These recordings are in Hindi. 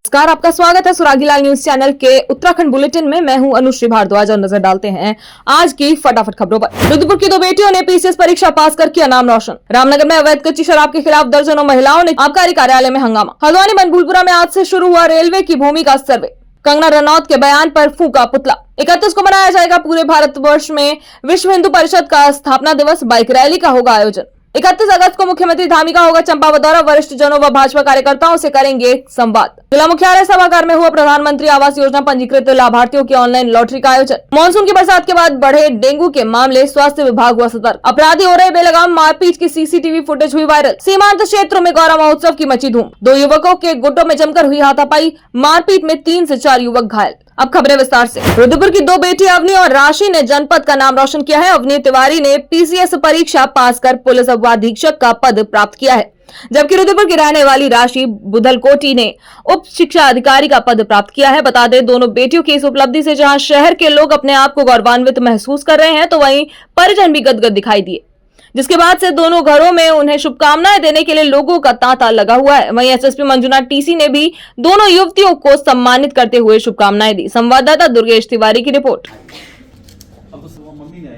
नमस्कार, आपका स्वागत है सुरागीलाल न्यूज चैनल के उत्तराखंड बुलेटिन में। मैं हूं अनुश्री भारद्वाज और नजर डालते हैं आज की फटाफट खबरों पर। रुद्रपुर की दो बेटियों ने पीसीएस परीक्षा पास कर किया नाम रोशन। रामनगर में अवैध कच्ची शराब के खिलाफ दर्जनों महिलाओं ने आबकारी कार्यालय में हंगामा। हल्द्वानी बनभूलपुरा में आज से शुरू हुआ रेलवे की भूमि का सर्वे। कंगना रनौत के बयान पर फूका पुतला। 31 को मनाया जाएगा पूरे भारतवर्ष में विश्व हिंदू परिषद का स्थापना दिवस। बाइक रैली का होगा आयोजन। 31 अगस्त को मुख्यमंत्री धामी का होगा चंपावत दौरा। वरिष्ठ जनों व भाजपा कार्यकर्ताओं से करेंगे संवाद। जिला मुख्यालय सभागार में हुआ प्रधानमंत्री आवास योजना पंजीकृत लाभार्थियों की ऑनलाइन लॉटरी का आयोजन। मानसून की बरसात के बाद बढ़े डेंगू के मामले, स्वास्थ्य विभाग हुआ सतर्क। अपराधी हो रहे बेलगाम मारपीट की सीसीटीवी फुटेज हुई वायरल। सीमांत क्षेत्रों में गौरा महोत्सव की मची धूम। 2 युवकों के गुटों में जमकर हुई हाथापाई। मारपीट में 3 से 4 युवक घायल। अब खबरें विस्तार से। रुद्रपुर की 2 बेटी अवनी और राशि ने जनपद का नाम रोशन किया है। अवनी तिवारी ने पीसीएस परीक्षा पास कर पुलिस उपाधीक्षक का पद प्राप्त किया है, जबकि रुद्रपुर की रहने वाली राशि बुधलकोटी ने उप शिक्षा अधिकारी का पद प्राप्त किया है। बता दें, दोनों बेटियों की इस उपलब्धि से जहां शहर के लोग अपने आप को गौरवान्वित महसूस कर रहे हैं, तो वहीं परिजन भी गदगद दिखाई दिए, जिसके बाद से दोनों घरों में उन्हें शुभकामनाएं देने के लिए लोगों का तांता लगा हुआ है। वहीं एसएसपी मंजुनाथ टीसी ने भी दोनों युवतियों को सम्मानित करते हुए शुभकामनाएं दी। संवाददाता दुर्गेश तिवारी की रिपोर्ट।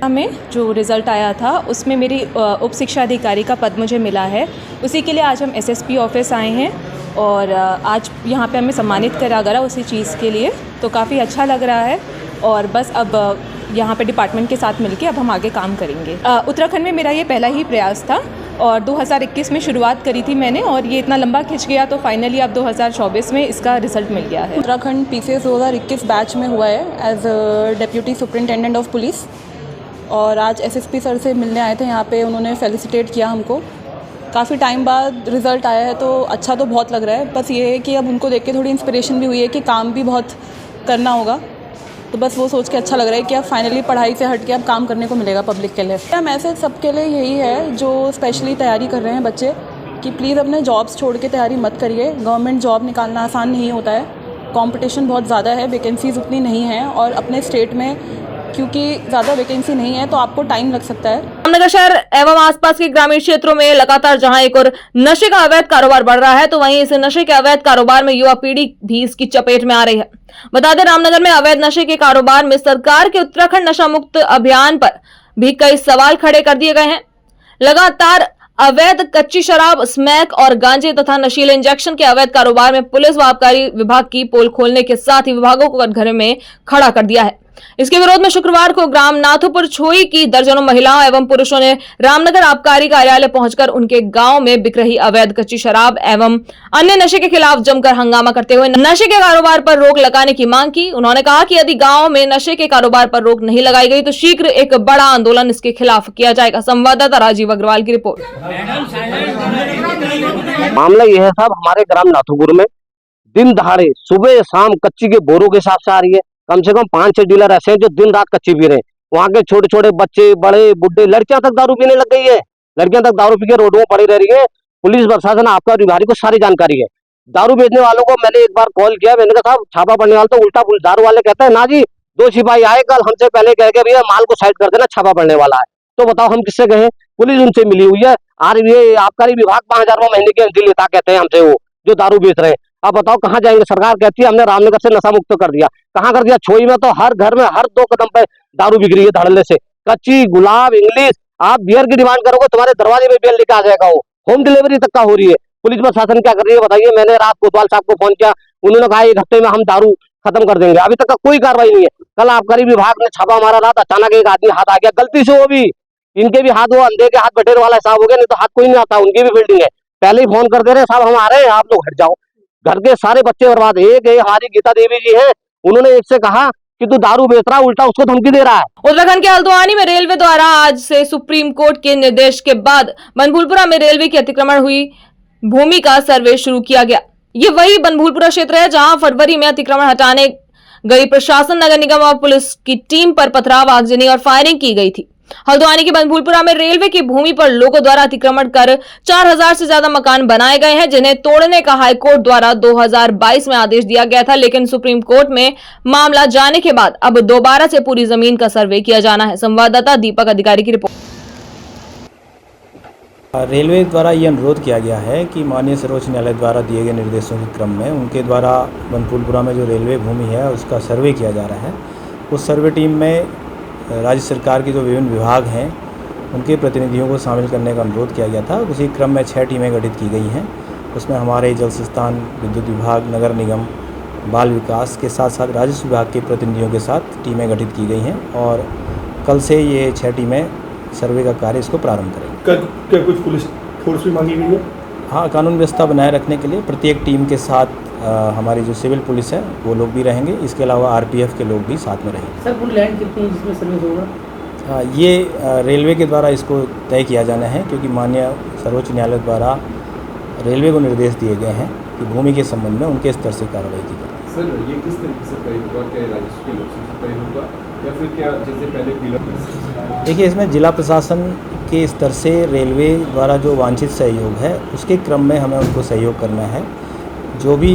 में जो रिज़ल्ट आया था उसमें मेरी उप शिक्षा अधिकारी का पद मुझे मिला है। उसी के लिए आज हम एसएसपी ऑफिस आए हैं और आज यहाँ पे हमें सम्मानित करा गया उसी चीज़ के लिए, तो काफ़ी अच्छा लग रहा है। और बस अब यहाँ पे डिपार्टमेंट के साथ मिलके अब हम आगे काम करेंगे। उत्तराखंड में मेरा ये पहला ही प्रयास था और 2021 में शुरुआत करी थी मैंने, और ये इतना लंबा खिंच गया तो फाइनली अब 2024 में इसका रिजल्ट मिल गया है। उत्तराखंड पीसीएस 2021 बैच में हुआ है as deputy superintendent of police, और आज एसएसपी सर से मिलने आए थे यहाँ पे। उन्होंने फेलिसिटेट किया हमको। काफ़ी टाइम बाद रिज़ल्ट आया है तो अच्छा तो बहुत लग रहा है। बस ये है कि अब उनको देख के थोड़ी इंस्पिरेशन भी हुई है कि काम भी बहुत करना होगा, तो बस वो सोच के अच्छा लग रहा है कि अब फाइनली पढ़ाई से हट के अब काम करने को मिलेगा पब्लिक के लिए। मेरा मैसेज सबके लिए यही है जो स्पेशली तैयारी कर रहे हैं बच्चे, कि प्लीज़ अपने जॉब्स छोड़ के तैयारी मत करिए। गवर्नमेंट जॉब निकालना आसान नहीं होता है, कंपटीशन बहुत ज़्यादा है, वैकेंसीज उतनी नहीं है, और अपने स्टेट में क्योंकि ज़्यादा वैकेंसी नहीं है तो आपको टाइम लग सकता है। रामनगर शहर एवं आसपास के ग्रामीण क्षेत्रों में लगातार जहां एक और नशे का अवैध कारोबार बढ़ रहा है, तो वहीं इस नशे के अवैध कारोबार में युवा पीढ़ी भी इसकी चपेट में आ रही है। बता दें, रामनगर में अवैध नशे के कारोबार में सरकार के उत्तराखंड नशा मुक्त अभियान पर भी कई सवाल खड़े कर दिए गए हैं। लगातार अवैध कच्ची शराब, स्मैक और गांजे तथा नशीले इंजेक्शन के अवैध कारोबार में पुलिस व आबकारी विभाग की पोल खोलने के साथ ही विभागों को कटघरे में खड़ा कर दिया है। इसके विरोध में शुक्रवार को ग्राम नाथोपुर छोई की दर्जनों महिलाओं एवं पुरुषों ने रामनगर आबकारी कार्यालय पहुंचकर उनके गांव में बिक रही अवैध कच्ची शराब एवं अन्य नशे के खिलाफ जमकर हंगामा करते हुए नशे के कारोबार पर रोक लगाने की मांग की। उन्होंने कहा कि यदि गांव में नशे के कारोबार पर रोक नहीं लगाई गई तो शीघ्र एक बड़ा आंदोलन इसके खिलाफ किया जाएगा। संवाददाता राजीव अग्रवाल की रिपोर्ट। मामला यह है साहब, हमारे ग्राम नाथोपुर में दिन दहाड़े सुबह शाम कच्ची के बोरों के हिसाब से आ रही है। कम से कम 5-6 डीलर ऐसे हैं जो दिन रात कच्ची पी रहे हैं। वहाँ के छोटे छोटे बच्चे, बड़े बुढ़े, लड़कियां तक दारू पीने लग गई है। लड़कियां तक दारू पी के रोडों में पड़ी रह रही है। पुलिस प्रशासन, आपका अधिकारी को सारी जानकारी है। दारू बेचने वालों को मैंने एक बार कॉल किया, मैंने कहा साहब छापा पड़ने वाला, तो उल्टा दारू वाले कहते हैं ना जी 2 सिपाही आए कल हमसे पहले कह के भैया माल को साइड कर देना, छापा पड़ने वाला है। तो बताओ हम किससे कहें? पुलिस उनसे मिली हुई है। ये आबकारी विभाग 5,000 महीने की अर्जी लेता कहते हैं हमसे, वो जो दारू बेच रहे हैं। अब बताओ कहाँ जाएंगे? सरकार कहती है हमने रामनगर से नशा मुक्त कर दिया। कहाँ कर दिया? छोई में तो हर घर में हर 2 कदम पे दारू बिक रही है धड़ल्ले से। कच्ची, गुलाब, इंग्लिश, आप बियर की डिमांड करोगे तुम्हारे दरवाजे पे बियर लेके आ जाएगा। वो होम डिलीवरी तक का हो रही है। पुलिस प्रशासन क्या कर रही है बताइए? मैंने रात कोतवाल साहब को फोन किया, उन्होंने कहा 1 हफ्ते में हम दारू खत्म कर देंगे। अभी तक का कोई कार्रवाई नहीं है। कल आबकारी विभाग ने छापा मारा रात, अचानक एक आदमी हाथ आ गया गलती से। वो भी इनके भी हाथ, वो अंधे के हाथ बटेर वाला हिसाब हो गया, नहीं तो हाथ कोई नहीं आता। उनकी भी बिल्डिंग है। पहले ही फोन कर दे रहे साहब हम आ रहे हैं, आप लोग हट जाओ। घर के सारे बच्चे बर्बाद। एक हमारी गीता देवी जी है, उन्होंने एक से कहा कि तू दारू बेच रहा, उल्टा उसको धमकी दे रहा है। उत्तराखंड के हल्द्वानी में रेलवे द्वारा आज से सुप्रीम कोर्ट के निर्देश के बाद बनभूलपुरा में रेलवे की अतिक्रमण हुई भूमि का सर्वे शुरू किया गया। ये वही बनभूलपुरा क्षेत्र है जहां फरवरी में अतिक्रमण हटाने गई प्रशासन, नगर निगम और पुलिस की टीम पर पथराव, आगजनी और फायरिंग की गई थी। हल्द्वानी की बनभूलपुरा में रेलवे की भूमि पर लोगों द्वारा अतिक्रमण कर 4000 से ज्यादा मकान बनाए गए हैं, जिन्हें तोड़ने का हाईकोर्ट द्वारा 2022 में आदेश दिया गया था। लेकिन सुप्रीम कोर्ट में मामला जाने के बाद अब दोबारा से पूरी जमीन का सर्वे किया जाना है। संवाददाता दीपक अधिकारी की रिपोर्ट। रेलवे द्वारा ये अनुरोध किया गया है कि माननीय सर्वोच्च न्यायालय द्वारा दिए गए निर्देशों के क्रम में उनके द्वारा बनपुलपुरा में जो रेलवे भूमि है उसका सर्वे किया जा रहा है। उस सर्वे टीम में राज्य सरकार के जो विभिन्न विभाग हैं उनके प्रतिनिधियों को शामिल करने का अनुरोध किया गया था। उसी क्रम में 6 टीमें गठित की गई हैं। उसमें हमारे जल संस्थान, विद्युत विभाग, नगर निगम, बाल विकास के साथ साथ राजस्व विभाग के प्रतिनिधियों के साथ टीमें गठित की गई हैं और कल से ये 6 टीमें सर्वे का कार्य इसको प्रारंभ करेंगे। क्या कुछ पुलिस फोर्स भी मांगी गई है? हाँ, कानून व्यवस्था बनाए रखने के लिए प्रत्येक टीम के साथ हमारी जो सिविल पुलिस है वो लोग भी रहेंगे। इसके अलावा आरपीएफ के लोग भी साथ में रहेंगे। सर, कुल लैंड कितनी है जिसमें सर्विस होगा? ये रेलवे के द्वारा इसको तय किया जाना है, क्योंकि माननीय सर्वोच्च न्यायालय द्वारा रेलवे को निर्देश दिए गए हैं कि भूमि के संबंध में उनके स्तर से कार्रवाई की जाए। सर, ये किस तरीके से तय होगा? क्या राजस्व के लोग से तय होगा या फिर क्या जैसे पहले डीलर? देखिए, इसमें जिला प्रशासन के स्तर से रेलवे द्वारा जो वांछित सहयोग है उसके क्रम में हमें उनको सहयोग करना है। जो भी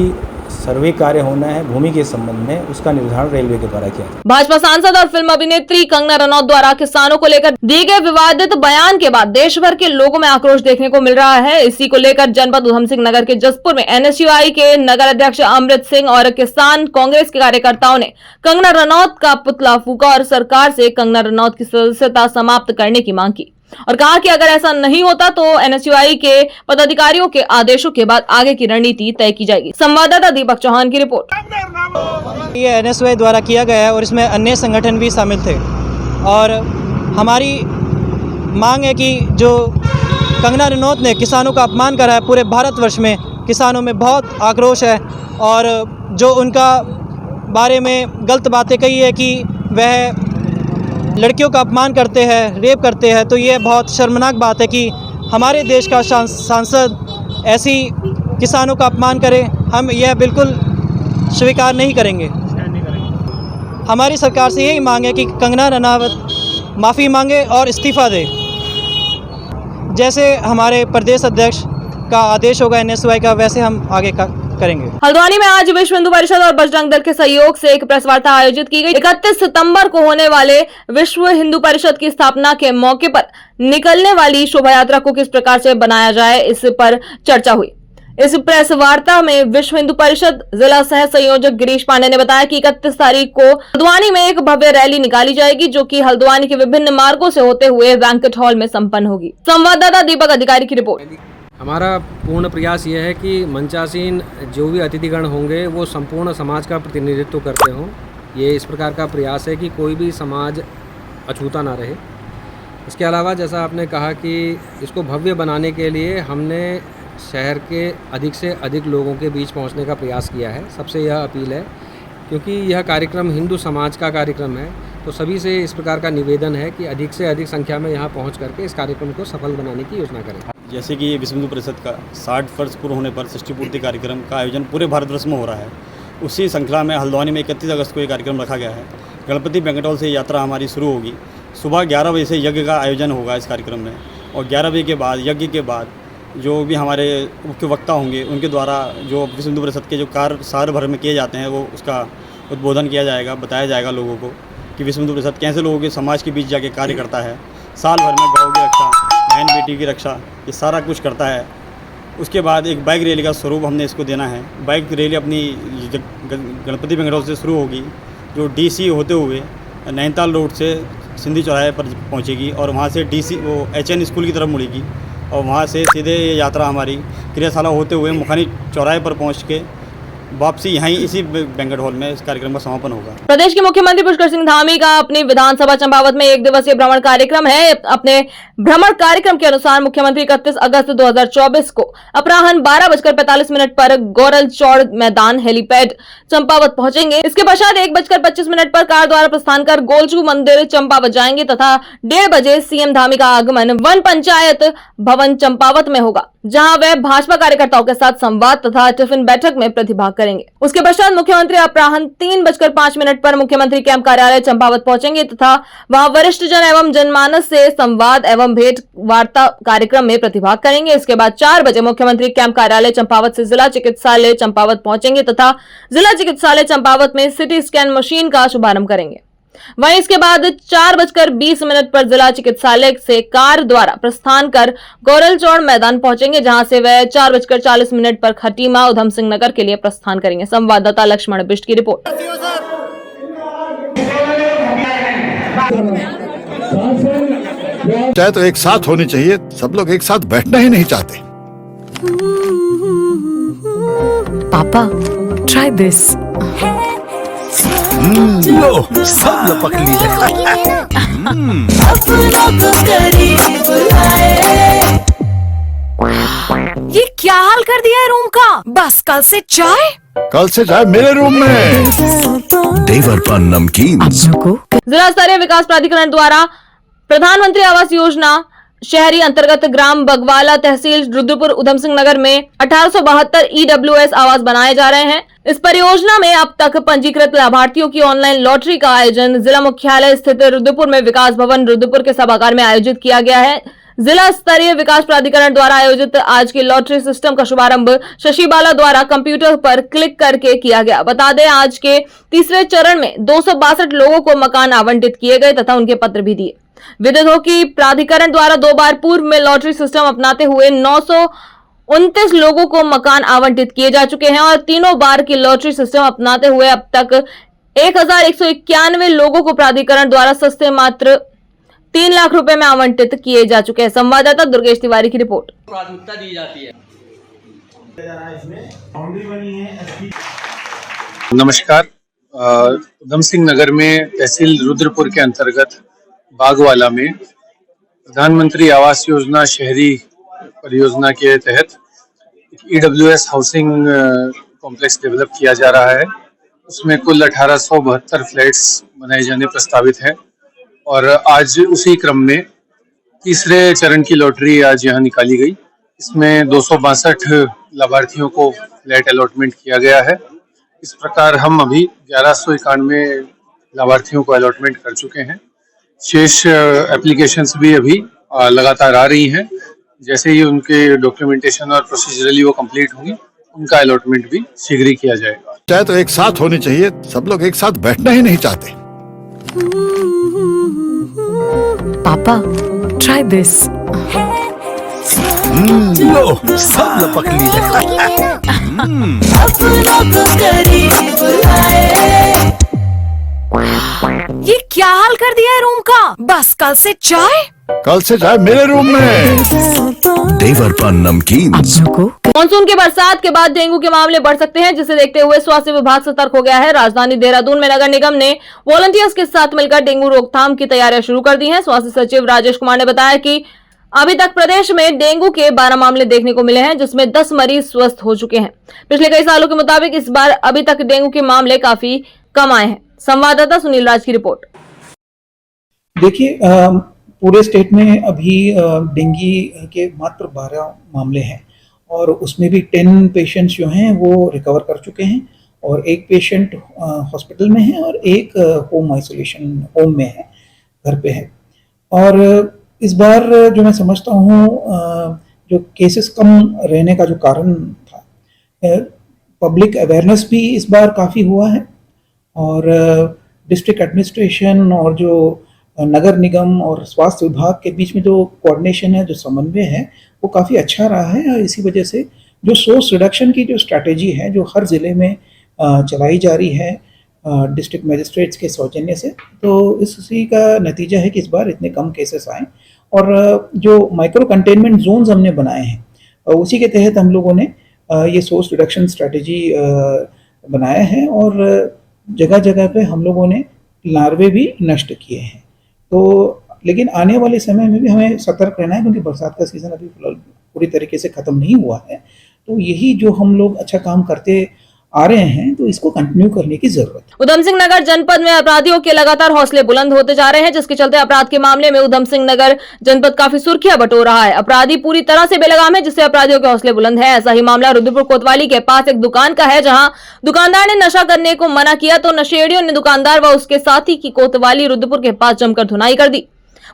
सर्वे कार्य होना है भूमि के संबंध में उसका निर्धारण रेलवे के द्वारा किया जाए। भाजपा सांसद और फिल्म अभिनेत्री कंगना रनौत द्वारा किसानों को लेकर दिए गए विवादित बयान के बाद देश भर के लोगों में आक्रोश देखने को मिल रहा है। इसी को लेकर जनपद उधम सिंह नगर के जसपुर में एनएसयूआई के नगर अध्यक्ष अमृत सिंह और किसान कांग्रेस के कार्यकर्ताओं ने कंगना रनौत का पुतला फूका और सरकार से कंगना रनौत की सदस्यता समाप्त करने की मांग की और कहा कि अगर ऐसा नहीं होता तो एनएसयूआई के पदाधिकारियों के आदेशों के बाद आगे की रणनीति तय की जाएगी। संवाददाता दीपक चौहान की रिपोर्ट। ये एनएसयूआई द्वारा किया गया है और इसमें अन्य संगठन भी शामिल थे और हमारी मांग है कि जो कंगना रनौत ने किसानों का अपमान करा है, पूरे भारतवर्ष में किसानों में बहुत आक्रोश है और जो उनका बारे में गलत बातें कही है कि वह लड़कियों का अपमान करते हैं, रेप करते हैं, तो ये बहुत शर्मनाक बात है कि हमारे देश का सांसद ऐसी किसानों का अपमान करे। हम यह बिल्कुल स्वीकार नहीं करेंगे। हमारी सरकार से यही मांग है कि कंगना रनौत माफ़ी मांगे और इस्तीफ़ा दे, जैसे हमारे प्रदेश अध्यक्ष का आदेश होगा एनएसयूआई का, वैसे हम आगे करेंगे। हल्द्वानी में आज विश्व हिंदू परिषद और बजरंग दल के सहयोग से एक प्रेस वार्ता आयोजित की गई। 31 सितंबर को होने वाले विश्व हिंदू परिषद की स्थापना के मौके पर निकलने वाली शोभा यात्रा को किस प्रकार से बनाया जाए, इस पर चर्चा हुई। इस प्रेस वार्ता में विश्व हिंदू परिषद जिला सह संयोजक गिरीश पांडे ने बताया कि 31 तारीख को हल्द्वानी में एक भव्य रैली निकाली जाएगी, जो कि हल्द्वानी के विभिन्न मार्गों से होते हुए बैंक्वेट हॉल में संपन्न होगी। संवाददाता दीपक अधिकारी की रिपोर्ट। हमारा पूर्ण प्रयास ये है कि मंचासीन जो भी अतिथिगण होंगे वो संपूर्ण समाज का प्रतिनिधित्व करते हों। ये इस प्रकार का प्रयास है कि कोई भी समाज अछूता ना रहे। इसके अलावा जैसा आपने कहा कि इसको भव्य बनाने के लिए हमने शहर के अधिक से अधिक लोगों के बीच पहुंचने का प्रयास किया है। सबसे यह अपील है, क्योंकि यह कार्यक्रम हिंदू समाज का कार्यक्रम है, तो सभी से इस प्रकार का निवेदन है कि अधिक से अधिक संख्या में यहाँ पहुँच करके इस कार्यक्रम को सफल बनाने की योजना करें। जैसे कि विश्व हिंदू परिषद का 60 वर्ष पूर्ण होने पर षष्ठी पूर्ति कार्यक्रम का आयोजन पूरे भारतवर्ष में हो रहा है। उसी श्रृंखला में हल्द्वानी में 31 अगस्त को ये कार्यक्रम रखा गया है। गणपति बैंक्वेट हॉल से यात्रा हमारी शुरू होगी। सुबह 11 बजे से यज्ञ का आयोजन होगा इस कार्यक्रम में, और 11 बजे के बाद यज्ञ के बाद जो भी हमारे मुख्य वक्ता होंगे उनके द्वारा जो विश्व हिंदू परिषद के जो कार्य साल भर में किए जाते हैं वो उसका उद्बोधन किया जाएगा, बताया जाएगा लोगों को कि विश्व हिंदू परिषद कैसे लोगों के समाज के बीच जाके कार्य करता है, साल भर में गाँव की रक्षा, बहन बेटी की रक्षा, ये सारा कुछ करता है। उसके बाद एक बाइक रैली का स्वरूप हमने इसको देना है। बाइक रैली अपनी गणपति बैंक्वेट हॉल से शुरू होगी, जो डीसी होते हुए नैनीताल रोड से सिंधी चौराहे पर पहुंचेगी और वहां से डीसी वो एचएन स्कूल की तरफ मुड़ेगी और वहां से सीधे ये यात्रा हमारी क्रियाशाला होते हुए मुखानी चौराहे पर पहुंच के वापसी यहीं इसी बैंक्वेट हॉल में इस कार्यक्रम का समापन होगा। प्रदेश के मुख्यमंत्री पुष्कर सिंह धामी का अपनी विधानसभा चंपावत में 1 दिवसीय भ्रमण कार्यक्रम है। अपने भ्रमण कार्यक्रम के अनुसार मुख्यमंत्री 31 अगस्त 2024 को अपराह्न 12:45 पर गोरल चौड़ मैदान हेलीपैड चंपावत पहुंचेंगे। इसके पश्चात 1:25 पर कार द्वारा प्रस्थान कर गोलचू मंदिर चंपावत जाएंगे तथा 1:30 बजे सीएम धामी का आगमन वन पंचायत भवन चंपावत में होगा, जहां वह भाजपा कार्यकर्ताओं के साथ संवाद तथा टिफिन बैठक में प्रतिभाग करेंगे। उसके पश्चात मुख्यमंत्री अपराह्न 3:05 पर मुख्यमंत्री कैंप कार्यालय चंपावत पहुंचेंगे तथा वहां वरिष्ठ जन एवं जनमानस से संवाद एवं भेंट वार्ता कार्यक्रम में प्रतिभाग करेंगे। इसके बाद 4 बजे मुख्यमंत्री कैंप कार्यालय चंपावत से जिला चिकित्सालय चंपावत पहुंचेंगे तथा जिला चिकित्सालय चंपावत में सिटी स्कैन मशीन का शुभारंभ करेंगे। वहीं इसके बाद 4:20 पर जिला चिकित्सालय से कार द्वारा प्रस्थान कर गोरलचौड़ मैदान पहुंचेंगे, जहां से वह 4:40 पर खटीमा उधम सिंह नगर के लिए प्रस्थान करेंगे। संवाददाता लक्ष्मण बिष्ट की रिपोर्ट। चाहे तो एक साथ होनी चाहिए, सब लोग एक साथ बैठना ही नहीं चाहते। पापा, ट्राई दिस। लो, सब लपक लिए। ये क्या हाल कर दिया है रूम का? बस कल से चाय। कल से चाय मेरे रूम में। देवर पान नमकीन। जिला स्तरीय विकास प्राधिकरण द्वारा प्रधानमंत्री आवास योजना शहरी अंतर्गत ग्राम बगवाला तहसील रुद्रपुर उधम सिंह नगर में 1872 EWS आवास बनाए जा रहे हैं। इस परियोजना में अब तक पंजीकृत लाभार्थियों की ऑनलाइन लॉटरी का आयोजन जिला मुख्यालय स्थित रुद्रपुर में विकास भवन रुद्रपुर के सभागार में आयोजित किया गया है। जिला स्तरीय विकास प्राधिकरण द्वारा आयोजित आज की लॉटरी सिस्टम का शुभारंभ शशि बाला द्वारा कंप्यूटर पर क्लिक करके किया गया। बता दें, आज के तीसरे चरण में 262 लोगों को मकान आवंटित किए गए तथा उनके पत्र भी दिए। विदित हो कि प्राधिकरण द्वारा 2 बार पूर्व में लॉटरी सिस्टम अपनाते हुए 929 लोगों को मकान आवंटित किए जा चुके हैं और तीनों बार की लॉटरी सिस्टम अपनाते हुए अब तक 1191 लोगों को प्राधिकरण द्वारा सस्ते मात्र 3 लाख रुपए में आवंटित किए जा चुके हैं। संवाददाता दुर्गेश तिवारी की रिपोर्ट। प्राथमिकता दी जाती है। नमस्कार। उधम सिंह नगर में तहसील रुद्रपुर के अंतर्गत बागवाला में प्रधानमंत्री आवास योजना शहरी परियोजना के तहत EWS हाउसिंग कॉम्प्लेक्स डेवलप किया जा रहा है। उसमें कुल 1872 फ्लैट्स बनाए जाने प्रस्तावित है और आज उसी क्रम में तीसरे चरण की लॉटरी आज यहाँ निकाली गई। इसमें 262 लाभार्थियों को फ्लैट अलॉटमेंट किया गया है। इस प्रकार हम अभी 1191 लाभार्थियों को अलॉटमेंट कर चुके हैं। शेष एप्लीकेशंस भी अभी लगातार आ रही हैं। जैसे ही उनके डॉक्यूमेंटेशन और प्रोसीजरली वो कंप्लीट होंगी, उनका अलॉटमेंट भी शीघ्र ही किया जाएगा। चाहे तो एक साथ होनी चाहिए, सब लोग एक साथ बैठना ही नहीं चाहते। पापा, ट्राई दिस। लो, सब लपक लिए। ये क्या हाल कर दिया है रूम का? बस कल से चाय। कल से चाय मेरे रूम में। देवर पान नमकीन। मानसून की बरसात के बाद डेंगू के मामले बढ़ सकते हैं, जिसे देखते हुए स्वास्थ्य विभाग सतर्क हो गया है। राजधानी देहरादून में नगर निगम ने वॉलंटियर्स के साथ मिलकर डेंगू रोकथाम की तैयारियां शुरू कर दी हैं। स्वास्थ्य सचिव राजेश कुमार ने बताया कि अभी तक प्रदेश में डेंगू के 12 मामले देखने को मिले हैं, जिसमें 10 मरीज स्वस्थ हो चुके हैं। पिछले कई सालों के मुताबिक इस बार अभी तक डेंगू के मामले काफी कम आए हैं। संवाददाता सुनील राज की रिपोर्ट। देखिए, पूरे स्टेट में अभी डेंगू के मात्र 12 मामले हैं और उसमें भी 10 पेशेंट्स जो हैं वो रिकवर कर चुके हैं और एक पेशेंट हॉस्पिटल में है और एक होम आइसोलेशन होम में है, घर पे है। और इस बार जो मैं समझता हूँ जो केसेस कम रहने का जो कारण था, पब्लिक अवेयरनेस भी इस बार काफ़ी हुआ है और डिस्ट्रिक्ट एडमिनिस्ट्रेशन और जो नगर निगम और स्वास्थ्य विभाग के बीच में जो कोऑर्डिनेशन है, जो समन्वय है, वो काफ़ी अच्छा रहा है। और इसी वजह से जो सोर्स रिडक्शन की जो स्ट्रैटेजी है, जो हर ज़िले में चलाई जा रही है डिस्ट्रिक्ट मजिस्ट्रेट्स के सौजन्य से, तो इसी का नतीजा है कि इस बार इतने कम केसेस आए। और जो माइक्रो कंटेनमेंट जोन्स हमने बनाए हैं, उसी के तहत हम लोगों ने ये सोर्स रिडक्शन स्ट्रैटेजी बनाया है और जगह जगह पे हम लोगों ने लार्वे भी नष्ट किए हैं। तो लेकिन आने वाले समय में भी हमें सतर्क रहना है, क्योंकि बरसात का सीज़न अभी फिलहाल पूरी तरीके से ख़त्म नहीं हुआ है। तो यही जो हम लोग अच्छा काम करते आ रहे हैं, तो इसको कंटिन्यू करने की जरूरत है। उधम सिंह नगर जनपद में अपराधियों के लगातार हौसले बुलंद होते जा रहे हैं, जिसके चलते अपराध के मामले में उधम सिंह नगर जनपद काफी सुर्खियां बटोर रहा है। अपराधी पूरी तरह से बेलगाम है, जिससे अपराधियों के हौसले बुलंद है। ऐसा ही मामला रुद्रपुर कोतवाली के पास एक दुकान का है, जहां दुकानदार ने नशा करने को मना किया तो नशेड़ियों ने दुकानदार व उसके साथी की कोतवाली रुद्रपुर के पास जमकर धुनाई कर दी।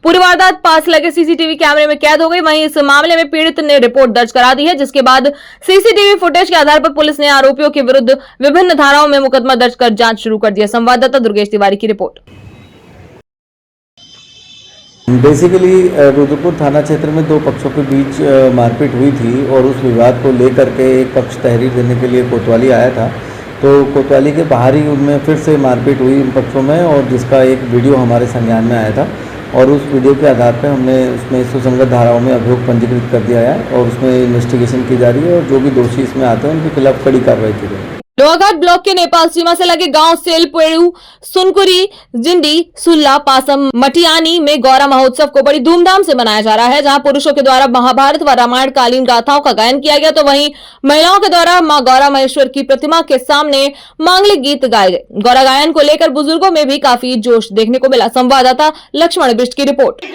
पूरी वारदात पास लगे सीसीटीवी कैमरे में कैद हो गई। वहीं इस मामले में पीड़ित ने रिपोर्ट दर्ज करा दी है, जिसके बाद सीसीटीवी फुटेज के आधार पर पुलिस ने आरोपियों के विरुद्ध विभिन्न धाराओं में मुकदमा दर्ज कर जांच शुरू कर दिया। संवाददाता दुर्गेश तिवारी की रिपोर्ट। बेसिकली रुद्रपुर थाना क्षेत्र में दो पक्षों के बीच मारपीट हुई थी और उस विवाद को लेकर के एक पक्ष तहरीर देने के लिए कोतवाली आया था। तो कोतवाली के बाहर ही उनमें फिर से मारपीट हुई इन पक्षों में और जिसका एक वीडियो हमारे संज्ञान में आया था और उस वीडियो के आधार पर हमने उसमें सुसंगत धाराओं में अभियोग पंजीकृत कर दिया है और उसमें इन्वेस्टिगेशन की जा रही है और जो भी दोषी इसमें आते हैं उनके खिलाफ कड़ी कार्रवाई की जाएगी। लोहाघाट ब्लॉक के नेपाल सीमा से लगे गांव सेलपेड़ू, सुनकुरी, जिंडी, सुल्ला, पासम, मटियानी में गौरा महोत्सव को बड़ी धूमधाम से मनाया जा रहा है। जहां पुरुषों के द्वारा महाभारत व रामायण कालीन गाथाओं का गायन किया गया तो वहीं महिलाओं के द्वारा मां गौरा महेश्वर की प्रतिमा के सामने मांगलिक गीत गाए गए। गौरा गायन को लेकर बुजुर्गों में भी काफी जोश देखने को मिला। संवाददाता लक्ष्मण बिष्ट की रिपोर्ट।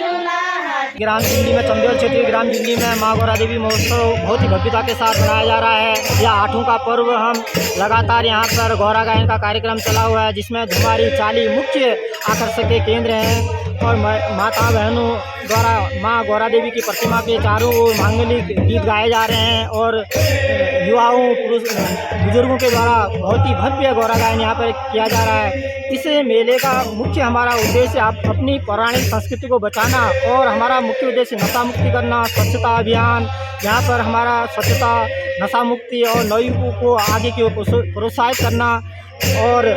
ग्राम जिंदी में चंदेल क्षेत्रीय ग्राम जिंदी में माँ गौरा देवी महोत्सव बहुत ही भव्यता के साथ मनाया जा रहा है। यह 8वां का पर्व हम लगातार यहाँ पर गौरा गायन का कार्यक्रम चला हुआ है जिसमें धुमारी, चाली मुख्य आकर्षक के केंद्र हैं और माता बहनों द्वारा माँ गौरा देवी की प्रतिमा के चारों ओर मांगलिक गीत गाए जा रहे हैं और युवाओं बुजुर्गों के द्वारा बहुत ही भव्य गौरा गायन यहाँ पर किया जा रहा है। इस मेले का मुख्य हमारा उद्देश्य अपनी पौराणिक संस्कृति को बचाना और हमारा मुख्य उद्देश्य नशा मुक्ति करना, स्वच्छता अभियान, यहाँ पर हमारा स्वच्छता, नशा मुक्ति और नवयुवकों को आगे की ओर प्रोत्साहित करना और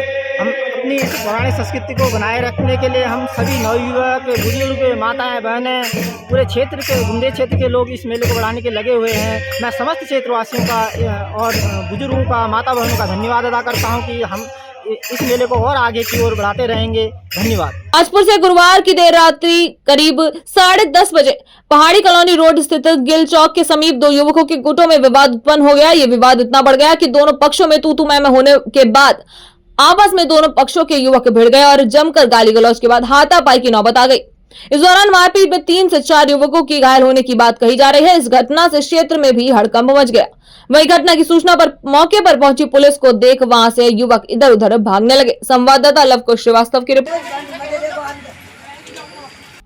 हम अपनी पौराणिक संस्कृति को बनाए रखने के लिए हम सभी नवयुवक, बुजुर्ग, माताएं, बहनें, पूरे क्षेत्र के बुंदे क्षेत्र के लोग इस मेले को बढ़ाने के लगे हुए हैं। मैं समस्त क्षेत्रवासियों का और बुजुर्गों का, माता बहनों का धन्यवाद अदा करता हूं कि हम इस मेले को और आगे की ओर बढ़ाते रहेंगे। धन्यवाद। राजपुर से गुरुवार की देर रात्रि करीब 10:30 बजे पहाड़ी कॉलोनी रोड स्थित गिल चौक के समीप दो युवकों के गुटों में विवाद उत्पन्न हो गया। ये विवाद इतना बढ़ गया कि दोनों पक्षों में तू मैं होने के बाद आपस में दोनों पक्षों के युवक भिड़ गए और जमकर गाली गलौज के बाद हाथापाई की नौबत आ गई। इस दौरान मारपीट में 3 से 4 युवकों की घायल होने की बात कही जा रही है। इस घटना से क्षेत्र में भी हड़कंप मच गया। वही घटना की सूचना पर मौके पर पहुंची पुलिस को देख वहां से युवक इधर उधर भागने लगे। संवाददाता लवकुश श्रीवास्तव की रिपोर्ट।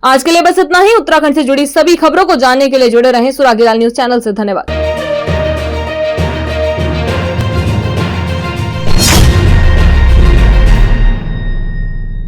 आज के लिए बस इतना ही। उत्तराखंड से जुड़ी सभी खबरों को जानने के लिए जुड़े रहें सुरागीलाल न्यूज चैनल से। धन्यवाद।